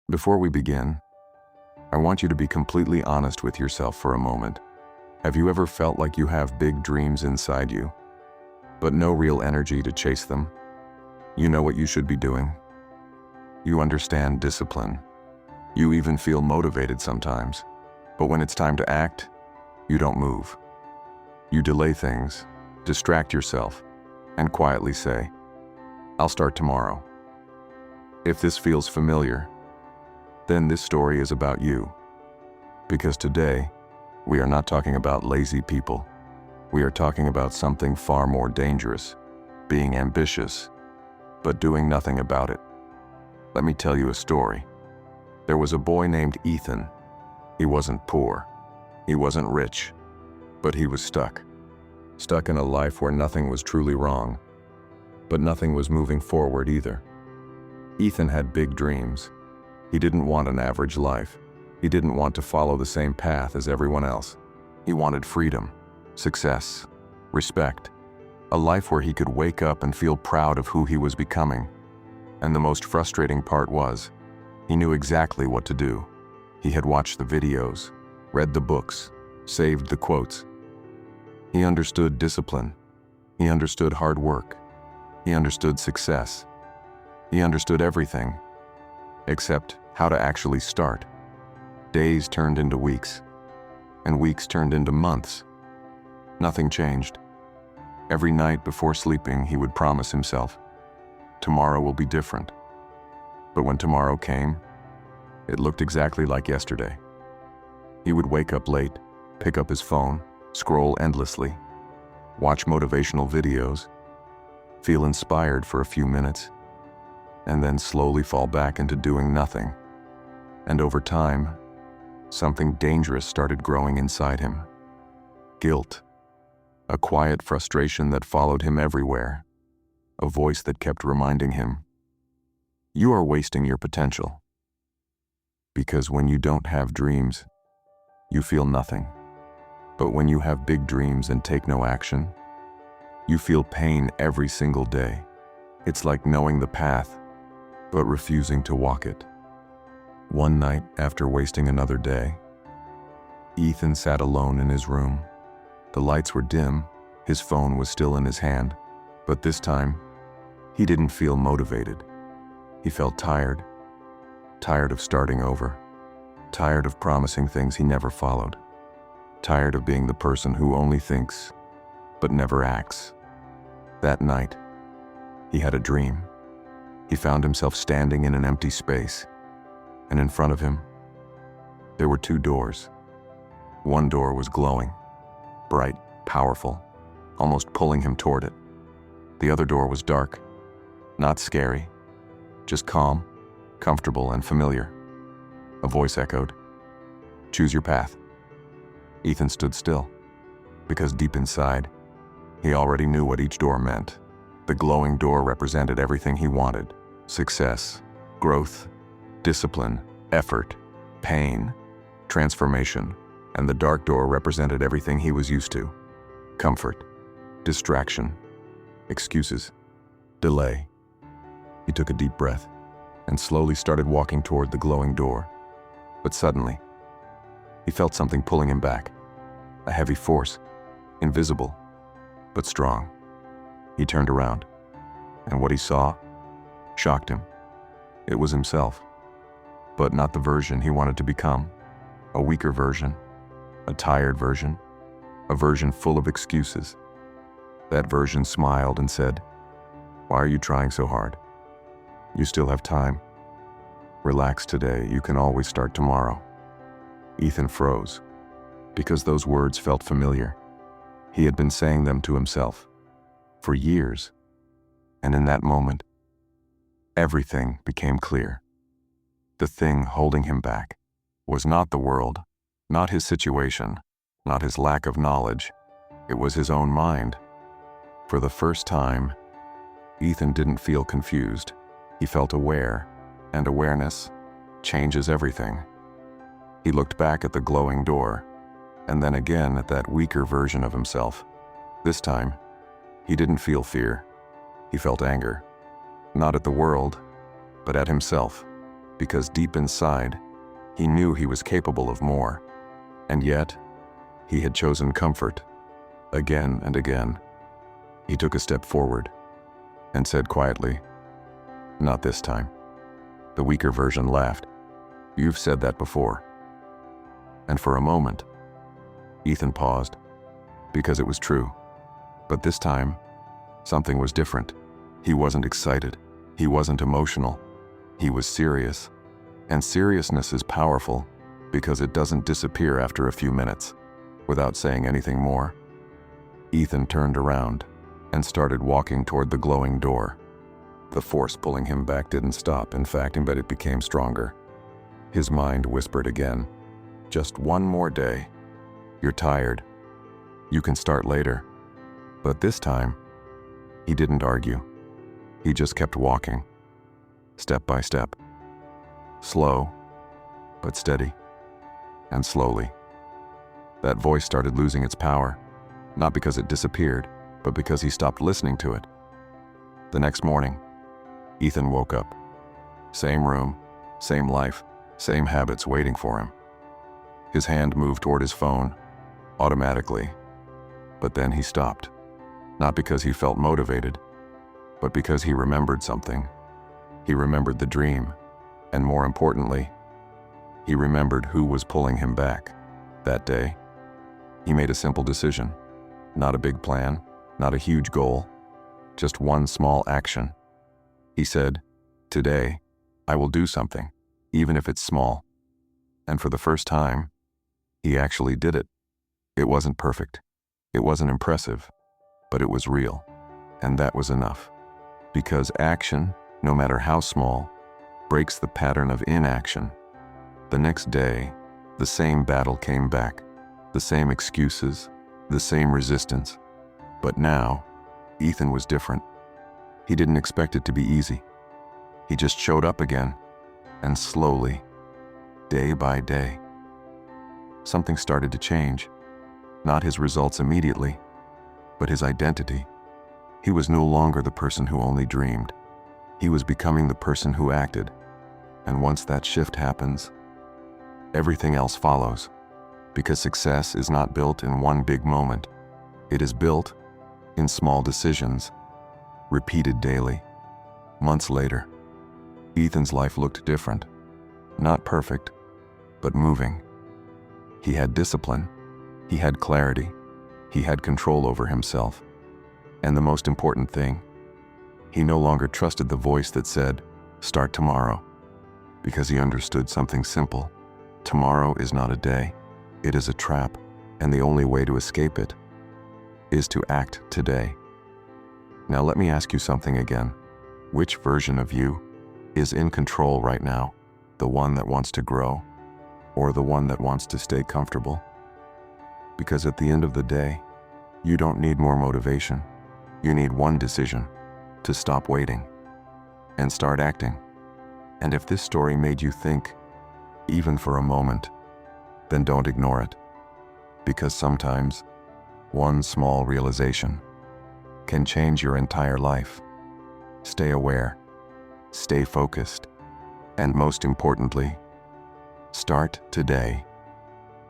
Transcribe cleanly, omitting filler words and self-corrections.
Before we begin, I want you to be completely honest with yourself for a moment. Have you ever felt like you have big dreams inside you, but no real energy to chase them? You know what you should be doing. You understand discipline. You even feel motivated sometimes. But when it's time to act, you don't move. You delay things, distract yourself, and quietly say, "I'll start tomorrow." If this feels familiar, then this story is about you. Because today, we are not talking about lazy people. We are talking about something far more dangerous, being ambitious, but doing nothing about it. Let me tell you a story. There was a boy named Ethan. He wasn't poor. He wasn't rich, but he was stuck. Stuck in a life where nothing was truly wrong, but nothing was moving forward either. Ethan had big dreams. He didn't want an average life. He didn't want to follow the same path as everyone else. He wanted freedom, success, respect, a life where he could wake up and feel proud of who he was becoming. And the most frustrating part was, he knew exactly what to do. He had watched the videos, read the books, saved the quotes. He understood discipline. He understood hard work. He understood success. He understood everything, except how to actually start. Days turned into weeks, and weeks turned into months. Nothing changed. Every night before sleeping, he would promise himself, tomorrow will be different. But when tomorrow came, it looked exactly like yesterday. He would wake up late, pick up his phone, scroll endlessly, watch motivational videos, feel inspired for a few minutes, and then slowly fall back into doing nothing. And over time, something dangerous started growing inside him. Guilt. A quiet frustration that followed him everywhere. A voice that kept reminding him, "You are wasting your potential." Because when you don't have dreams, you feel nothing. But when you have big dreams and take no action, you feel pain every single day. It's like knowing the path, but refusing to walk it. One night, after wasting another day, Ethan sat alone in his room. The lights were dim, his phone was still in his hand, but this time, he didn't feel motivated. He felt tired. Tired of starting over. Tired of promising things he never followed. Tired of being the person who only thinks, but never acts. That night, he had a dream. He found himself standing in an empty space, and in front of him, there were two doors. One door was glowing, bright, powerful, almost pulling him toward it. The other door was dark, not scary, just calm, comfortable, and familiar. A voice echoed, "Choose your path." Ethan stood still, because deep inside, he already knew what each door meant. The glowing door represented everything he wanted: success, growth, discipline, effort, pain, transformation. And the dark door represented everything he was used to: comfort, distraction, excuses, delay. He took a deep breath and slowly started walking toward the glowing door. But suddenly, he felt something pulling him back. A heavy force, invisible, but strong. He turned around, and what he saw shocked him. It was himself, but not the version he wanted to become. A weaker version, a tired version, a version full of excuses. That version smiled and said, "Why are you trying so hard? You still have time. Relax today, you can always start tomorrow." Ethan froze, because those words felt familiar. He had been saying them to himself for years, and in that moment, everything became clear. The thing holding him back was not the world, not his situation, not his lack of knowledge. It was his own mind. For the first time, Ethan didn't feel confused. He felt aware, and awareness changes everything. He looked back at the glowing door, and then again at that weaker version of himself. This time, he didn't feel fear. He felt anger, not at the world, but at himself. because deep inside, he knew he was capable of more. And yet, he had chosen comfort, again and again. He took a step forward and said quietly, "Not this time." The weaker version laughed. "You've said that before." And for a moment, Ethan paused, because it was true. But this time, something was different. He wasn't excited. He wasn't emotional. He was serious. And seriousness is powerful because it doesn't disappear after a few minutes. Without saying anything more, Ethan turned around and started walking toward the glowing door. The force pulling him back didn't stop, in fact, but it became stronger. His mind whispered again, "Just one more day. You're tired. You can start later." But this time, he didn't argue. He just kept walking, step by step. Slow, but steady, and slowly. That voice started losing its power, not because it disappeared, but because he stopped listening to it. The next morning, Ethan woke up. Same room, same life, same habits waiting for him. His hand moved toward his phone, automatically. But then he stopped. Not because he felt motivated, but because he remembered something. He remembered the dream, and more importantly, he remembered who was pulling him back. That day, he made a simple decision. Not a big plan, not a huge goal, just one small action. He said, "Today, I will do something, even if it's small." And for the first time, he actually did it. It wasn't perfect. It wasn't impressive, but it was real. And that was enough. Because action, no matter how small, breaks the pattern of inaction. The next day, the same battle came back, the same excuses, the same resistance. But now, Ethan was different. He didn't expect it to be easy. He just showed up again, and slowly, day by day, something started to change. Not his results immediately, but his identity. He was no longer the person who only dreamed. He was becoming the person who acted. And once that shift happens, everything else follows. Because success is not built in one big moment. It is built in small decisions, repeated daily. Months later, Ethan's life looked different. Not perfect, but moving. He had discipline. He had clarity. He had control over himself. And the most important thing, he no longer trusted the voice that said, "Start tomorrow," because he understood something simple. Tomorrow is not a day. It is a trap, and the only way to escape it is to act today. Now let me ask you something again. Which version of you is in control right now? The one that wants to grow, or the one that wants to stay comfortable? Because at the end of the day, you don't need more motivation. You need one decision: to stop waiting and start acting. And if this story made you think, even for a moment, then don't ignore it. Because sometimes, one small realization can change your entire life. Stay aware, stay focused, and most importantly, start today.